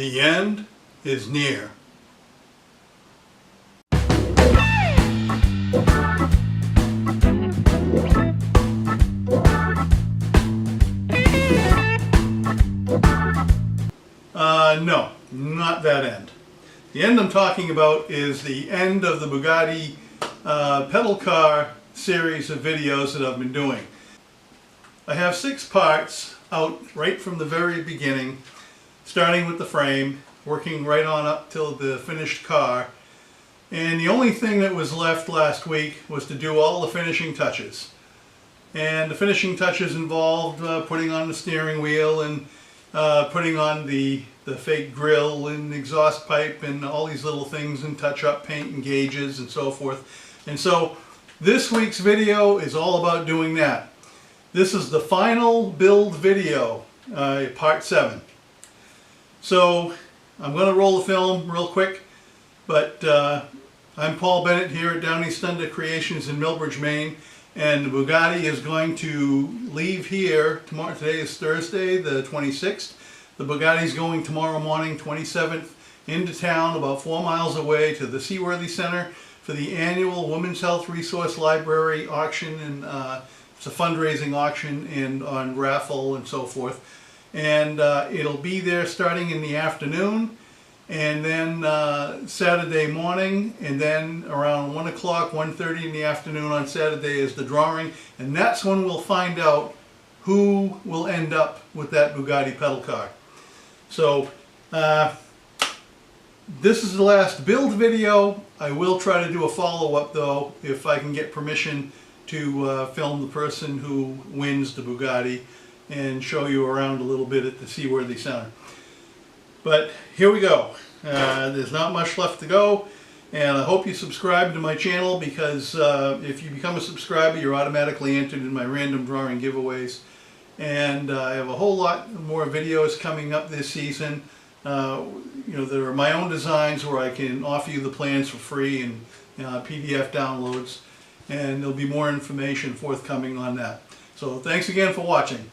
The end is near. No, not that end. The end I'm talking about is the end of the Bugatti pedal car series of videos that I've been doing. I have 6 parts out right from the very beginning, starting with the frame, working right on up till the finished car. And the only thing that was left last week was to do all the finishing touches. And the finishing touches involved putting on the steering wheel and putting on the fake grill and exhaust pipe and all these little things, and touch up paint and gauges and so forth. And so this week's video is all about doing that. This is the final build video, part 7. So I'm going to roll the film real quick, but I'm Paul Bennett here at Downeast Creations in Millbridge, Maine, and the Bugatti is going to leave here tomorrow. Today is Thursday, the 26th. The Bugatti is going tomorrow morning, 27th, into town about 4 miles away to the Seaworthy Center for the annual Women's Health Resource Library auction, and it's a fundraising auction and on raffle and so forth. And it'll be there starting in the afternoon, and then Saturday morning, and then around 1 o'clock, 1:30 in the afternoon on Saturday is the drawing, and that's when we'll find out who will end up with that Bugatti pedal car. So this is the last build video. I will try to do a follow-up though, if I can get permission to film the person who wins the Bugatti and show you around a little bit at the Seaworthy Center. But here we go. There's not much left to go, and I hope you subscribe to my channel, because if you become a subscriber, you're automatically entered in my random drawing giveaways. And I have a whole lot more videos coming up this season. You know, there are my own designs where I can offer you the plans for free and PDF downloads, and there'll be more information forthcoming on that. So thanks again for watching.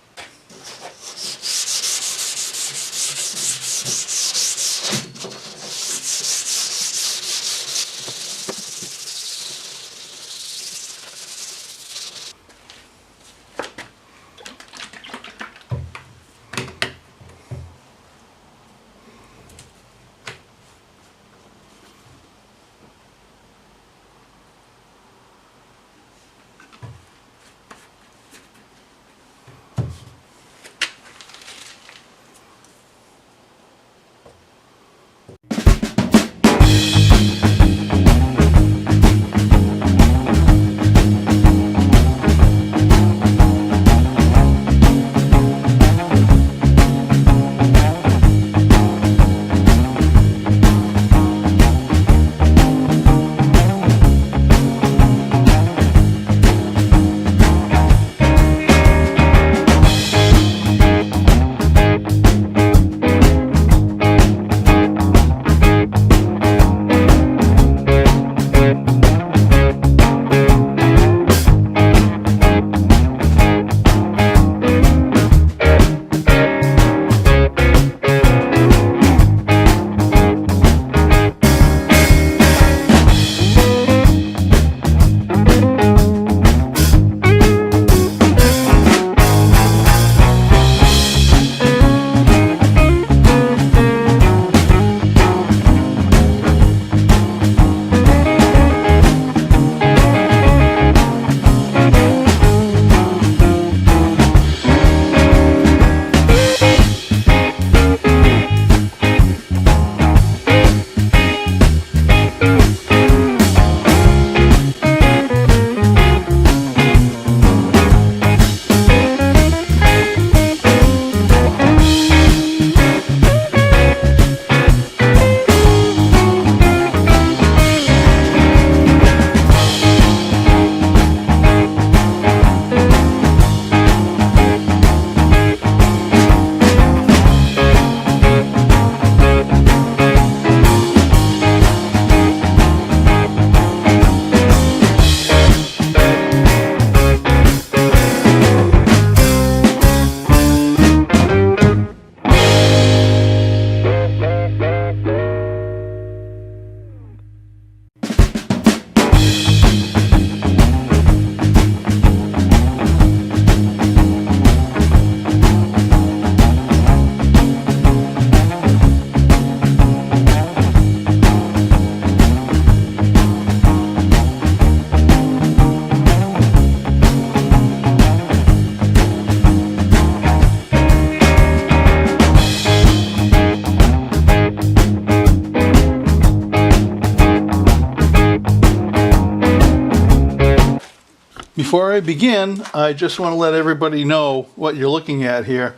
Before I begin, I just want to let everybody know what you're looking at here.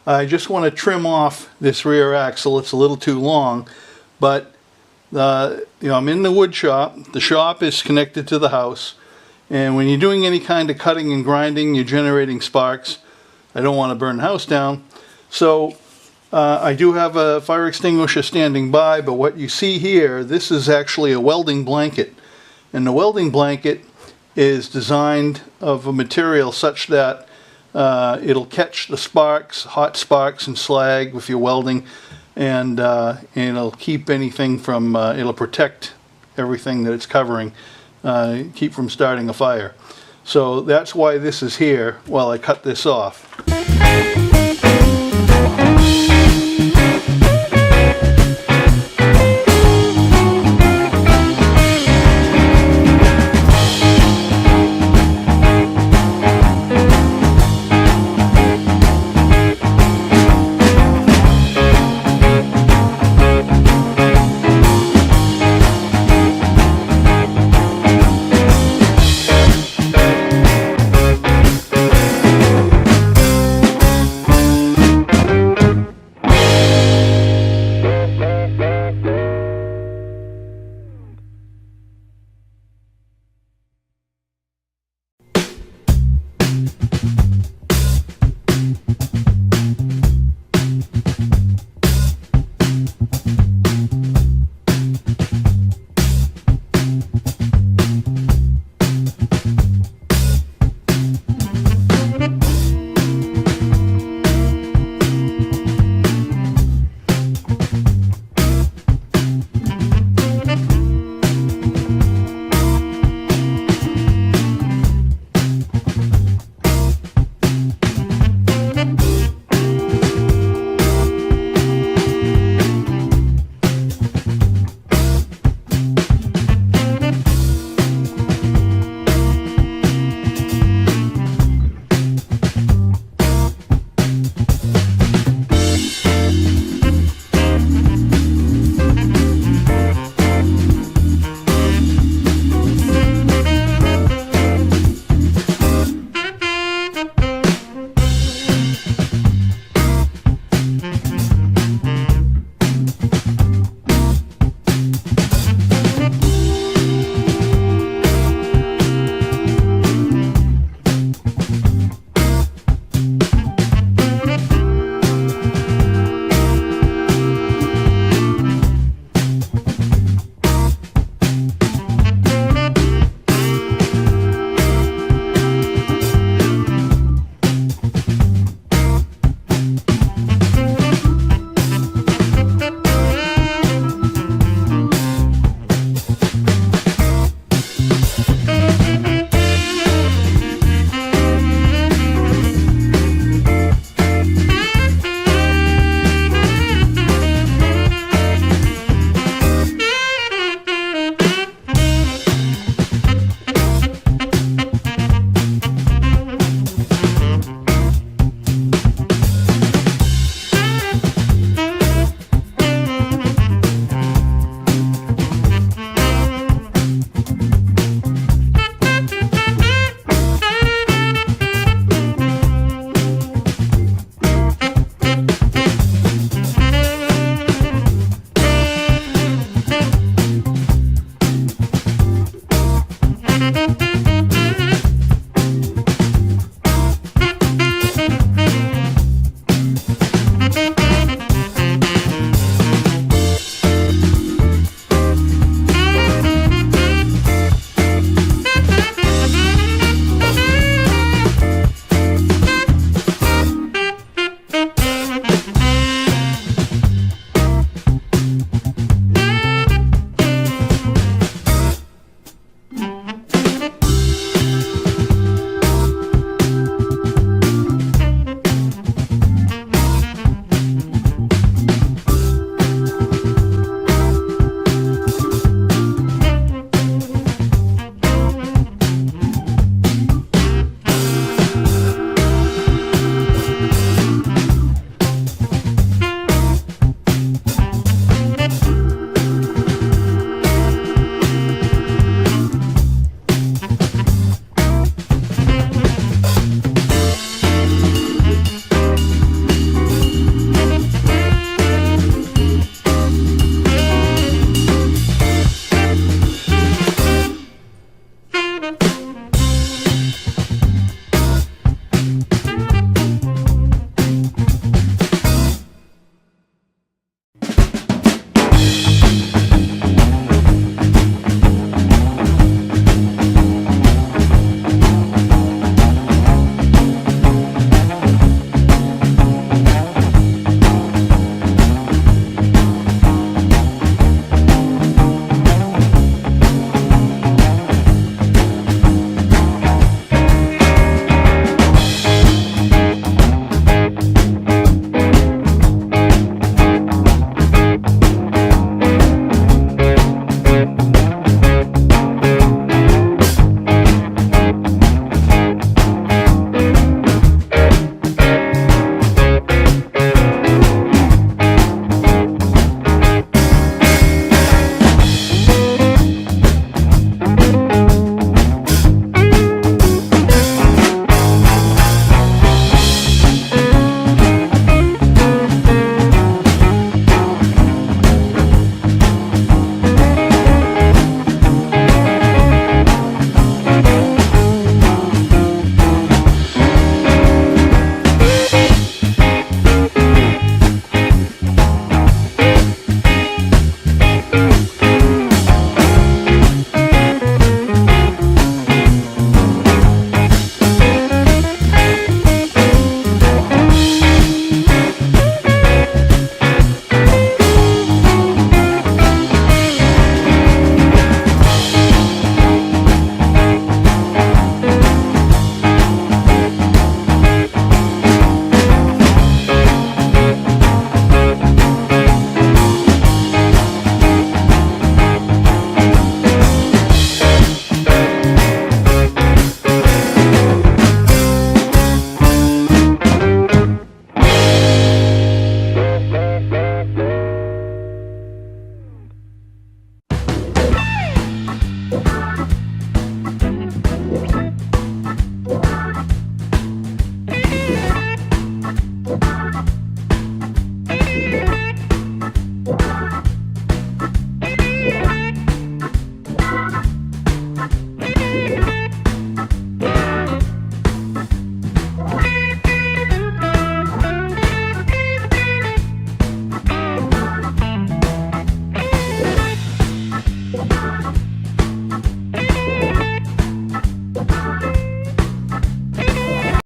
I just want to trim off this rear axle. It's a little too long, but I'm in the wood shop. The shop is connected to the house, and when you're doing any kind of cutting and grinding, you're generating sparks. I don't want to burn the house down, so I do have a fire extinguisher standing by, but what you see here, this is actually a welding blanket, and the welding blanket is designed of a material such that it'll catch the sparks, hot sparks and slag if you're welding, and it'll keep anything from, it'll protect everything that it's covering, keep from starting a fire. So that's why this is here while I cut this off.